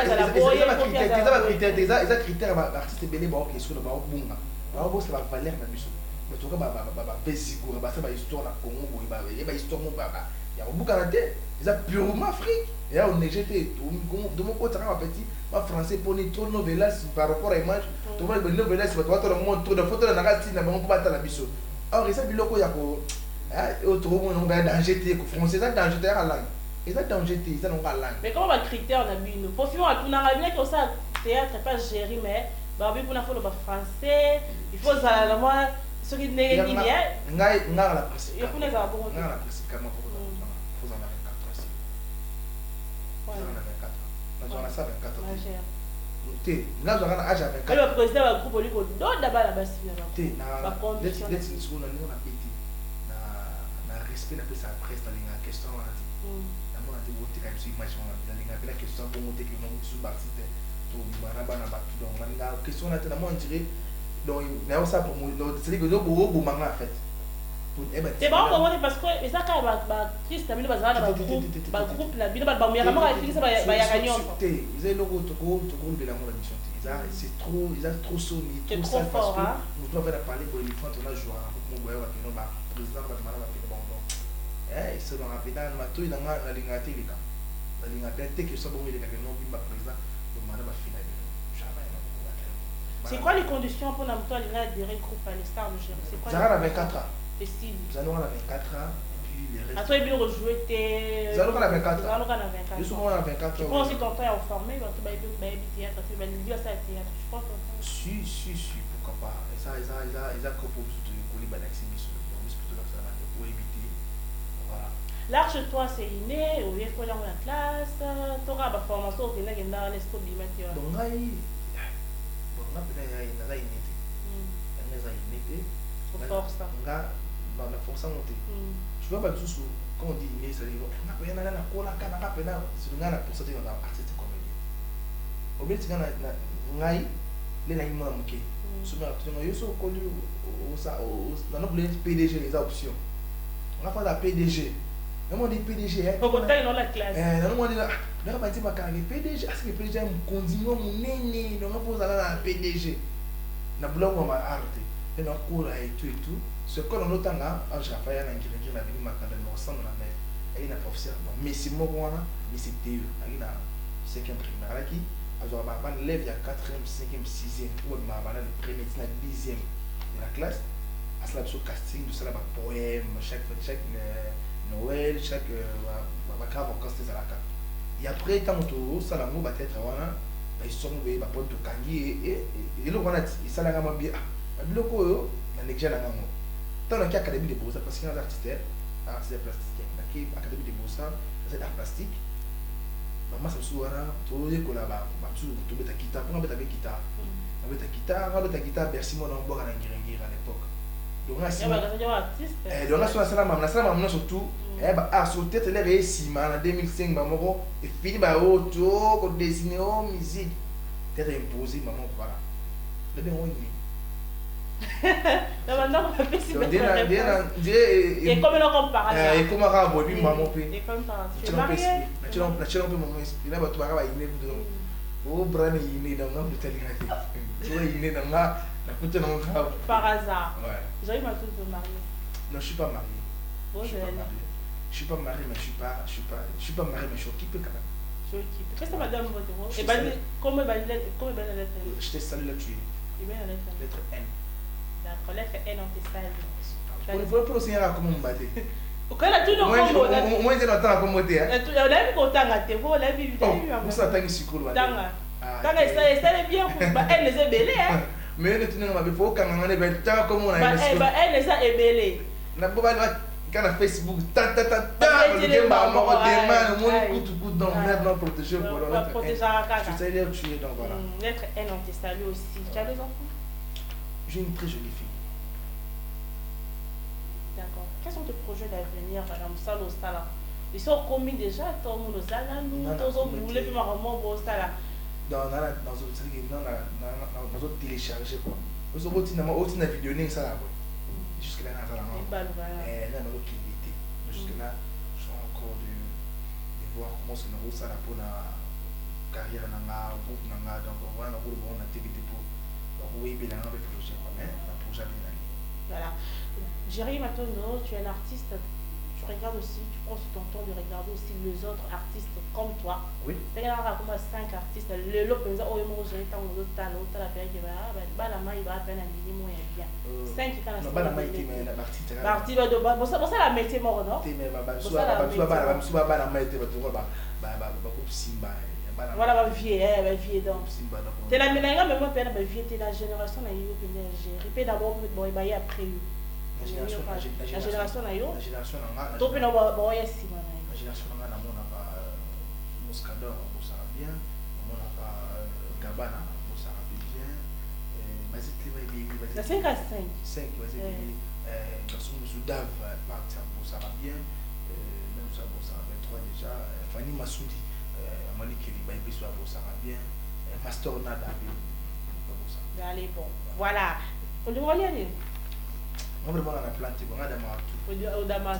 ont critères artiste belé ba ok sur le ba bunga. Ba bo ça va valer na biso. Mais tout cas ba pesigo, ba ça ba histoire na Congo, ba histoire mo ba. Il y a beaucoup de ils ont purement Afrique. Et là, on est jeté. De mon côté, un petit, ma français pour les tours novelas par rapport à l'image. Tu vois, les novelas, tu vois, tu montres trop de photos de la narrative, mais on peut pas la biseau. Alors, ça, il y a autre monde, on a danger, français, ça danger à la langue. Ils ont danger, ils ont pas la langue. Mais comment va critère, on a vu nous? Pour finir, on a bien que ça, théâtre, pas géré, mais, bah, oui, pour la fois, le français, il faut ça, la moi, ce qui n'est pas bien. On a la presse. Il faut les avoir. On a la presse, comment pour vous en avez 24 aussi. Vous en avez 24. Nous avons ça 24 ans. Nous avons un âge à 24 ans. Le président va groupe lui d'autres d'abord la base. Na let's school na ningo na peti. Na respect na pesa presse na linga question na ti. Na mona ti wote ka biso image na linga pela question pour monter que non sous partie to bana bana ba donc na question na ti na mo dire donc na ça pour moi c'est que do bo manga en fait. C'est bon pour moi parce que ça quand ba Christ na bino bazana ba groupe na bino ba muyaka mo ka fikisa ba ya kanyo. Ils ont logo to go de la mona mission. C'est trop, ils ont trop sonné, trop ça parce que nous devons parler pour les fois on a joué à mon boy qui nous va président va demander va faire bon bon. Eh, c'est dans la pédale ma tout dans la lingate là. La lingate que ça bon il est que non bimba président demander va finir jamais. C'est quoi les conditions pour nous toi les groupe à les stars de Géry? C'est quoi? Ça a 24 ans. Les styles. Nous allons à 24 ans. À toi, il vient rejouer tes. Nous allons à 24 ans. Nous allons à 24 ans. Nous sommes à 24 ans. Tu penses que ton père est formé, tu vas aller théâtre, tu vas aller à théâtre, je pense. Si, pourquoi papa eza kopo biso tokoleba lakisi biso donc biso plutôt nakosala na pour éviter voilà. Là chez toi c'est inné ou il faut aller en classe toka ba formation okenda kenda na scope bimati wa donc ngai bon nga pena ya naza inné te nga eza inné te force nga na force monter je vois pas tout quand on dit inné ça dit nga pena na kola kana nga pena sur nga na pourcentage dans artiste comédie au bien nga na ngai les na imona muke souvent tout nga yoso koli o ça dans notre PDG les options on a pas la PDG. Non, on dit PDG. Faut qu'on taille dans la classe. Non, on dit là, on va dire PDG. Est-ce que PDG me conduit mon néné? Donc on pose la PDG. Na blog on va arrêter. Et donc cours et tout. Ce qu'on a notamment, en Jafaïa, en Guinée, la ville marquée dans le sang la mer. Elle est un professeur. Mais c'est moi mais c'est Théo. Elle est à 5e primaire qui alors ma élève il y a 4e, 5e, 6e ou ma le premier, la 10e de la classe. À cela sur casting, de cela poème, chaque Noël, chaque grave encore c'était à la carte. Et après tant que ça la mot va être voilà, ils sont va pas tout kangi et le on a dit ça la gamme bien. Le ko na nexa na ngamo. Tant que académie de beaux-arts parce qu'il y a artistes plastique. Qui académie de beaux-arts, c'est art plastique. Maman ça soura tout les collaba, tout beta guitare, pour beta guitare. Beta guitare, merci mon en boire à l'ingénieur à l'époque. Donc là, c'est donc là sur la salle surtout sur tête les réussi en 2005 maman et fini ba auto ko dessiner au musique tête imposé maman voilà le bien on est maintenant on va faire si et comme on compare et comment ra bobi maman pe et comme ça tu l'as peu maman il a ba tu ba iné o brane iné dans le tel gars tu vois iné dans là par hasard. Ouais. J'arrive à tout de marier. Non, je suis pas marié. Bon, je suis pas marié, mais je suis pas marié, mais je suis occupé quand même. Je suis occupé. Qu'est-ce que madame votre rôle? Et ben, comment ben la lettre? Je t'ai salué la tuer. Et bien la lettre. Lettre N. D'accord, lettre N on te salue. Pour le Seigneur comment me battre. Quand la tout le monde. Moi j'ai longtemps comme côté hein. On a vu qu'on t'a gâté, vous l'avez vu. Vous ça tangi sikolo ba. Tanga. Quand elle bien pour elle les est belée hein. Mais elle est une faut quand on est tant comme on a elle les a ébellés. Na boba quand na Facebook ta le gemba mo demain mon coup dans net protéger pour le protéger à je sais les tuer donc voilà. Lettre N on te salue aussi. Tu as des enfants? J'ai une très jolie fille. D'accord. Quels sont tes projets d'avenir madame Salo Sala? Ils sont commis déjà tout le monde Sala nous tous on voulait puis maman bon Sala. Dans télécharger quoi. Vous avez aussi vidéo ça là jusque là jusque là je suis encore de voir comment c'est nous ça pour la carrière na groupe na donc voilà pour bon activité pour oui bien un projet mais un projet bien. Voilà. Jerry Matondo, tu es un artiste. Tu regardes aussi, tu prends aussi ton temps de regarder aussi les autres artistes comme toi. Oui. Tu regardes comme 5 artistes. Le lot, par exemple, oh, j'ai tant d'autres talents, t'as la période qui va, la main, il va à peine un minimum, il bien. 5 qui quand non, pas la main, mais la partie. Partie de bon, ça la métier mort, non? Mais voilà, va vieux donc. T'es la ménage, mais moi, peine, vieux, t'es la génération, là, il y a gérer. D'abord, bon, il va y après. La génération na yo. La génération na nga. To pe na ba ya sima na. La génération na nga na mona ba Moscador pour ça bien. Mona ba Gabana pour ça bien. Basi climat bien. La 5 à 5. 5 basi bien. Garçon Soudav partir pour ça bien. Même ça pour ça 23 déjà. Fanny Massoudi Malik Liba et pour ça bien. Pastor Nada pour ça. Allez bon. Voilà. On doit y aller. On va voir la plante, on va demander tout. On va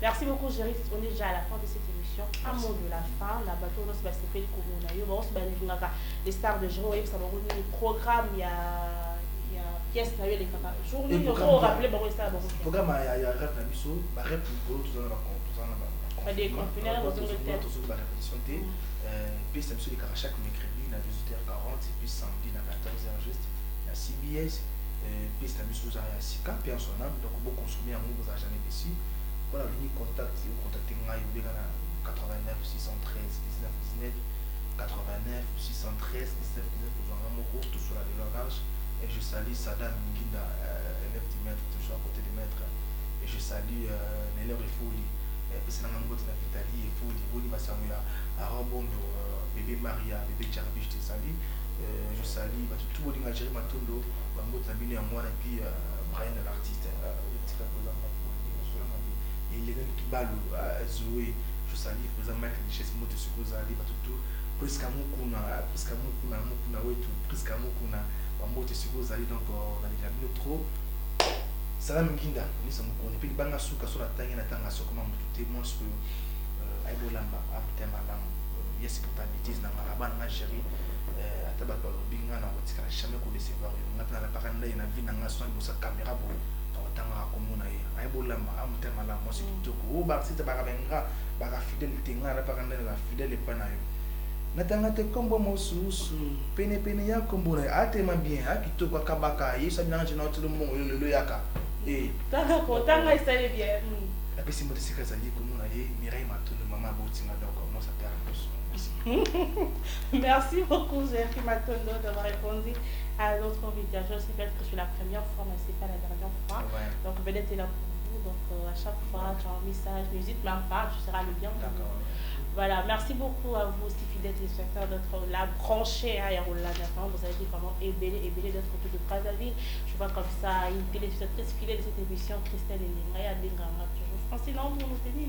merci beaucoup, Jerry. On est déjà à la fin de cette émission. À mot de la fin, la bateau, on va se faire les stars de Jerry, ça va revenir le programme. Il y a pièce, il y a les journées, on va rappeler le programme. Il y a rêve la mission, ma rêve pour tout ça, on va des confinés, on va répétition. Puis c'est monsieur chaque mercredi à 18h40 et puis samedi à 14h juste à CBS puis c'est monsieur à Sika puis en son âme donc beaucoup consommer en vous a jamais déçu voilà venir contact ou contacter moi ou bien 89 613 19 19 89, 613, 17, 19, tout sur la l'orange. Et je salue Sadam Minginda, élève du maître, toujours à côté du maître. Et je salue Neller et Fouli. Et puis c'est dans mon côté de Vitali et Fouli. Fouli va saluer à Rambondo, bébé Maria, bébé Jarbi, je te salue. Je salue tout le monde qui a géré ma tondo. Bango Tabili à moi et puis Brian l'artiste. Et il est qui balou à Zoé. Je salue président Michael Chess Moto Sukozali, tout. Presque à Mukuna, Mukuna, presque à Mukuna. Moto Sukozali, donc on a déjà mis trop. Salam Kinda, nous sommes connus. Puis Banga Souka sur la Tanga, Tanga, comment tout est moins que Aibolamba, Abtemalam, yes, pour ta bêtise, dans la banque chérie, à Tabaka, Binga, on ne jamais connaissé. On a la parole, il y a une nation de sa caméra pour Tanga Komuna, Aibolamba, Abtemalam, moi c'est tout. Ou Barsi Tabarabenga, Bara fidélité, la parole de la fidèle et panayo. Natangate kombo mosusu pene ya kombo na atema bien akito kwa kabaka yesa binanje na tout le monde le yaka tanga ko tanga isale bien la pesi mo tsika zali ko mona ye Mireille Matondo maman botinga donc moi ça perd. Merci beaucoup Zéry Matondo d'avoir répondu à notre invitation. C'est peut-être que c'est la première fois mais c'est pas la dernière fois. Ouais. Donc peut-être là pour vous donc à chaque fois tu as un message n'hésite même pas, tu seras le bienvenu. D'accord. Voilà, merci beaucoup à vous aussi fidèles téléspectateurs d'être là branchés à Yaroula. Vous avez dit vraiment ébélé d'être autour de Brazzaville. Je vois comme ça une téléspectatrice fidèle de cette émission, Christelle Elingaya, Benganga, toujours français. Non, vous nous tenez,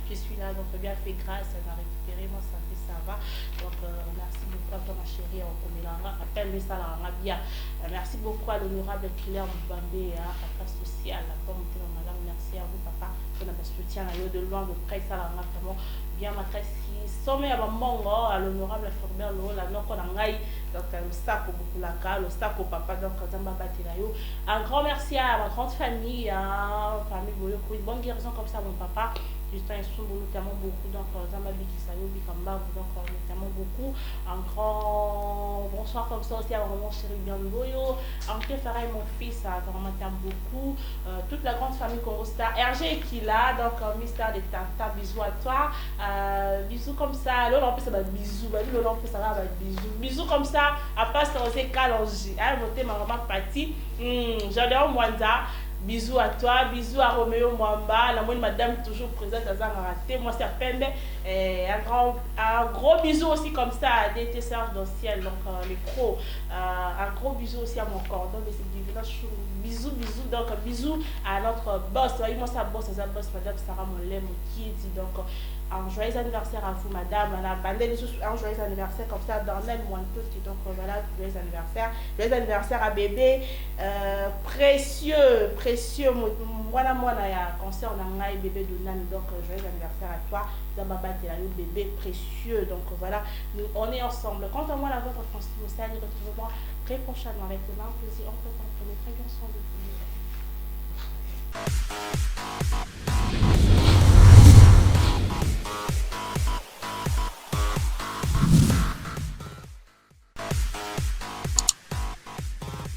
je suis là, donc bien fait grâce, elle m'a récupéré, moi ça fait ça va. Donc merci beaucoup à toi ma chérie, on commémore, appelle-le ça la bien. Merci beaucoup à l'honorable Claire Mbambé, à la classe sociale, à la bonne malade. Merci à vous papa, pour notre soutien de loin, de près, ça la vraiment. Bien ma si sommet à maman à l'honorable Forbert la non qu'on a donc le sac au beaucoup la cale le sac au papa donc un grand merci à ma grande famille à famille Boyo pour une bonne guérison comme ça mon papa Justin notamment beaucoup donc Zambabi qui s'appelle Bikamba donc notamment beaucoup un grand bonsoir comme ça aussi à mon chéri bien Boyo Anke Faray mon fils vraiment t'aime beaucoup toute la grande famille Congo Star RG qui là donc mystère de Tata bisous à toi bisous comme ça là on peut ça va bisous là on peut ça va bisous comme ça à pas se roser calongi hein voter ma maman partie j'adore Mwanza. Bisous à toi, bisous à Roméo Mwamba, la moine madame toujours présente à Zangaraté, moi c'est à peine un gros bisou aussi comme ça à DT Serge Donciel, donc les pros, un gros bisou aussi à mon cordon de cette village, bisous, donc bisous à notre boss, moi ça boss, madame Sarah Molem qui dit donc un joyeux anniversaire à vous madame, on a bandé un joyeux anniversaire comme ça dans l'aile moins tout qui donc voilà, joyeux anniversaire à bébé, précieux, moi il y a un concert on a bébé de Nani donc joyeux anniversaire à toi, Zambaba le bébé précieux donc voilà, on est ensemble. Quant à moi la vôtre Francis Mossali, retrouvez-moi très prochainement avec le même plaisir, entre temps, prenez très bien soin de vous.